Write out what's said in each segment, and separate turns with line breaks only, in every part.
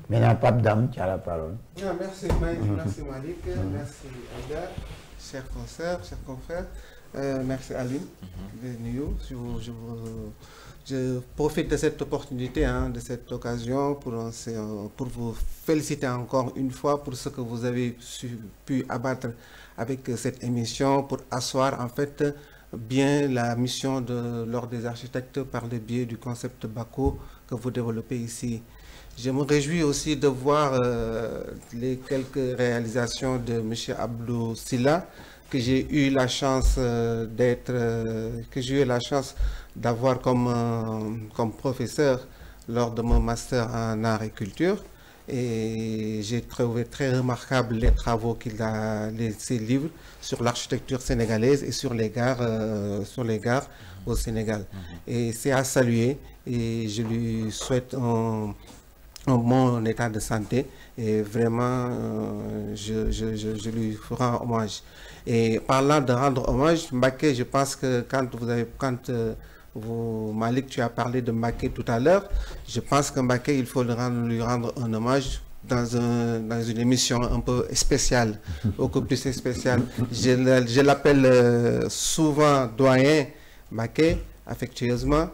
Maintenant, Pape Dame, tu as la parole.
Merci Malik, merci Aïda, chers consoeurs, chers confrères, merci Aline. Je profite de cette opportunité, de cette occasion pour vous féliciter encore une fois pour ce que vous avez pu abattre avec cette émission pour asseoir en fait bien la mission de l'Ordre des architectes par le biais du concept BACO que vous développez ici. Je me réjouis aussi de voir les quelques réalisations de M. Abdou Silla que j'ai eu la chance d'avoir comme professeur lors de mon master en art et culture. Et j'ai trouvé très remarquable les travaux qu'il a, ses livres sur l'architecture sénégalaise et sur les gares au Sénégal. Et c'est à saluer et je lui souhaite un bon état de santé et vraiment je lui ferai un hommage. Et parlant de rendre hommage, Mbacké, je pense que Malik, tu as parlé de Mbacké tout à l'heure, je pense que Mbacké, il faut lui rendre un hommage dans une émission un peu spéciale, beaucoup plus spéciale. Je l'appelle souvent doyen Mbacké, affectueusement,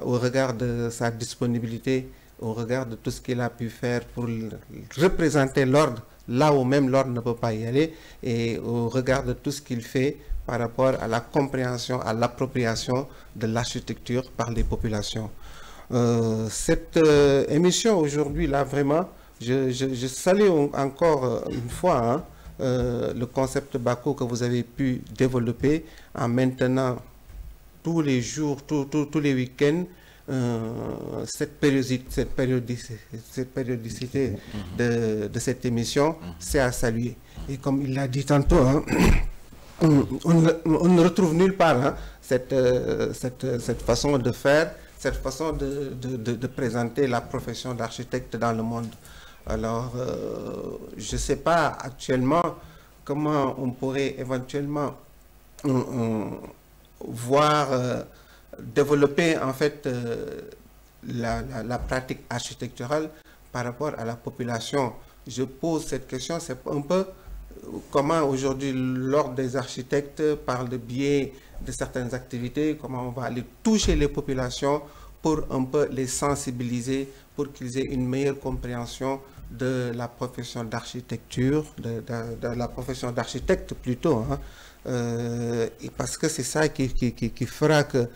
au regard de sa disponibilité, au regard de tout ce qu'il a pu faire pour représenter l'ordre, là où même l'ordre ne peut pas y aller, et au regard de tout ce qu'il fait par rapport à la compréhension, à l'appropriation de l'architecture par les populations. Cette émission aujourd'hui, là, vraiment, je salue encore une fois le concept BACO que vous avez pu développer en maintenant tous les jours, tous les week-ends, cette périodicité de cette émission, c'est à saluer. Et comme il l'a dit tantôt, on ne retrouve nulle part cette façon de faire, cette façon de présenter la profession d'architecte dans le monde. Alors, je ne sais pas actuellement comment on pourrait éventuellement voir développer en fait la pratique architecturale par rapport à la population. Je pose cette question, c'est un peu comment aujourd'hui l'Ordre des architectes, par le biais de certaines activités, comment on va aller toucher les populations pour un peu les sensibiliser, pour qu'ils aient une meilleure compréhension de la profession d'architecture, de la profession d'architecte plutôt, et parce que c'est ça qui fera que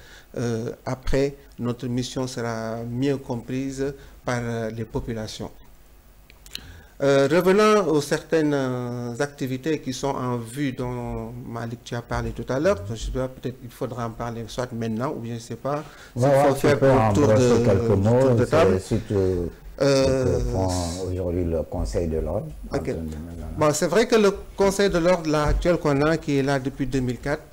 après notre mission sera mieux comprise par les populations. Revenant aux certaines activités qui sont en vue dont Malik tu as parlé tout à l'heure, peut-être il faudra en parler soit maintenant ou bien je ne sais pas.
Il faut faire un tour de table. Aujourd'hui le Conseil de l'Ordre.
Okay. Bon, c'est vrai que le Conseil de l'Ordre actuel qu'on a, qui est là depuis 2004,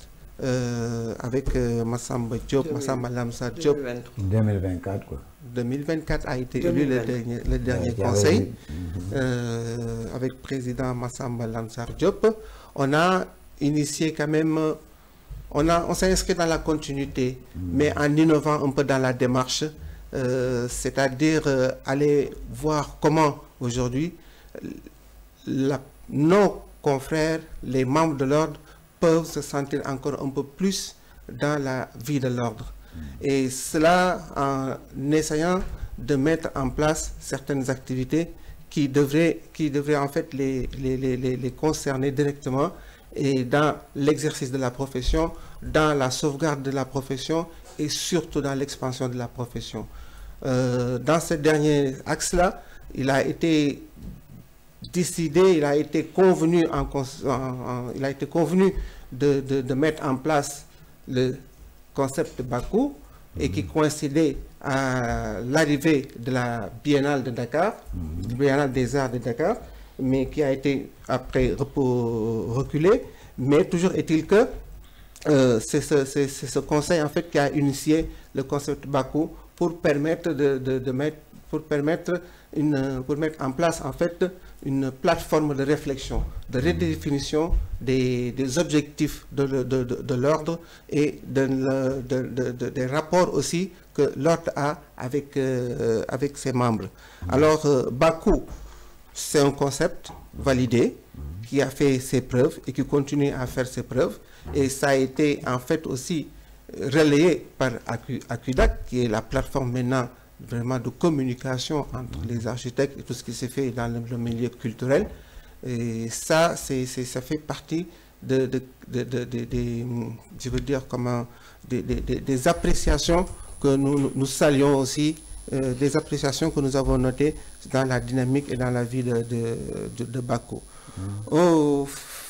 avec Massamba Diop, Massamba Lamsa Diop.
2024 quoi.
2024 a été élu le dernier conseil, avec président Massamba Lamsar Diop. On a initié quand même, on s'est inscrit dans la continuité, mais en innovant un peu dans la démarche, c'est-à-dire aller voir comment aujourd'hui nos confrères, les membres de l'ordre, peuvent se sentir encore un peu plus dans la vie de l'ordre. Et cela en essayant de mettre en place certaines activités qui devraient en fait les concerner directement et dans l'exercice de la profession, dans la sauvegarde de la profession et surtout dans l'expansion de la profession. Dans ce dernier axe-là, il a été décidé, il a été convenu de mettre en place le concept BACO et qui coïncidait à l'arrivée de la Biennale de Dakar, Biennale des Arts de Dakar, mais qui a été après reculé. Mais toujours est-il que c'est ce conseil en fait qui a initié le concept BACO pour permettre pour mettre en place en fait une plateforme de réflexion, de redéfinition des objectifs de l'ordre et des rapports aussi que l'ordre a avec ses membres. Alors, Bakou, c'est un concept validé qui a fait ses preuves et qui continue à faire ses preuves. Et ça a été en fait aussi relayé par Acudac, qui est la plateforme maintenant vraiment de communication entre les architectes et tout ce qui s'est fait dans le milieu culturel. Et ça, ça fait partie je veux dire comment, des appréciations que nous saluons aussi, des appréciations que nous avons notées dans la dynamique et dans la vie de Bakou.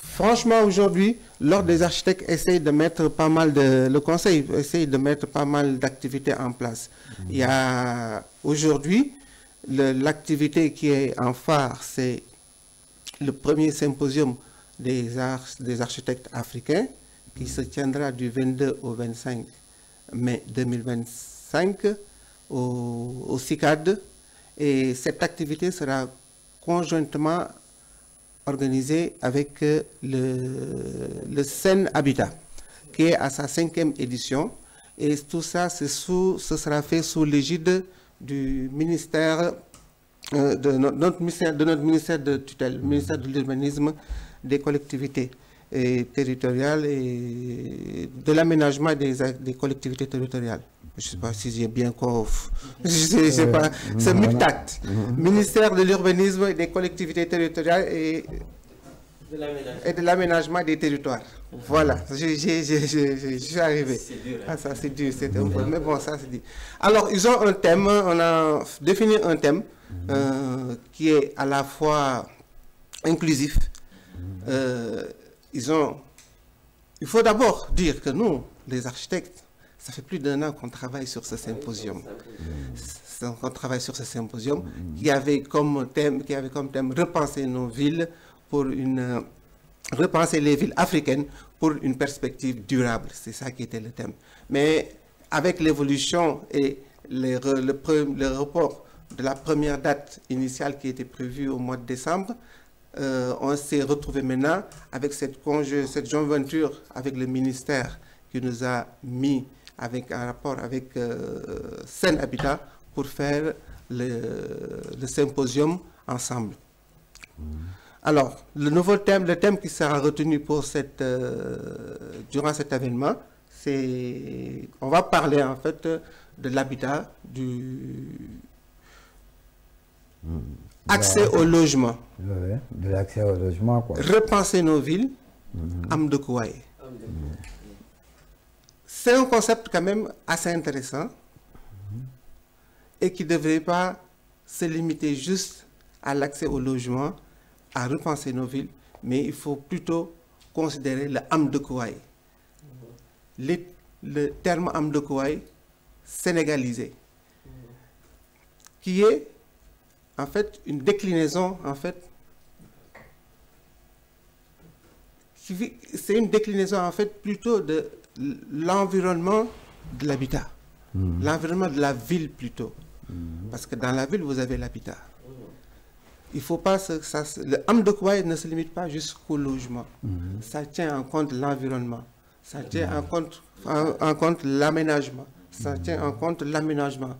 Franchement, aujourd'hui, l'Ordre des architectes essaye de mettre pas mal le conseil essaye de mettre pas mal d'activités en place. Il y a aujourd'hui, l'activité qui est en phare, c'est le premier symposium des architectes africains qui se tiendra du 22 au 25 mai 2025 au CICAD. Et cette activité sera conjointement organisé avec le Sen Habitat, qui est à sa 5e édition. Et tout ça, ce sera fait sous l'égide du ministère, de notre ministère de tutelle, le ministère de l'urbanisme, des collectivités territoriales et de l'aménagement des collectivités territoriales. Je ne sais pas si j'ai bien compris. C'est MUCTAT, ministère de l'urbanisme et des collectivités territoriales et de l'aménagement des territoires. Voilà, je suis arrivé. Dur, hein? Ah, ça c'est dur, c'est un peu, mais bon, ça c'est dit. Alors, ils ont un thème, on a défini un thème qui est à la fois inclusif. Il faut d'abord dire que nous, les architectes, ça fait plus d'1 an qu'on travaille sur ce symposium. On travaille sur ce symposium qui avait comme thème repenser nos villes repenser les villes africaines pour une perspective durable. C'est ça qui était le thème. Mais avec l'évolution et le report de la première date initiale qui était prévue au mois de décembre, on s'est retrouvé maintenant avec cette jointure avec le ministère qui nous a mis avec un rapport avec Sen Habitat pour faire le symposium ensemble. Alors, le thème qui sera retenu pour durant cet événement, on va parler en fait de l'habitat, accès au logement.
De l'accès au logement, quoi.
Repenser nos villes, Amdekouaye. C'est un concept quand même assez intéressant et qui ne devrait pas se limiter juste à l'accès au logement, à repenser nos villes, mais il faut plutôt considérer le Amdekouaye. Le terme Amdekouaye sénégalisé, qui est en fait une déclinaison, c'est une déclinaison en fait plutôt de l'environnement de l'habitat, l'environnement de la ville plutôt, parce que dans la ville vous avez l'habitat. Il faut pas le Amdekouaye ne se limite pas jusqu'au logement, ça tient en compte l'environnement, ça tient en compte l'aménagement, ça tient en compte l'aménagement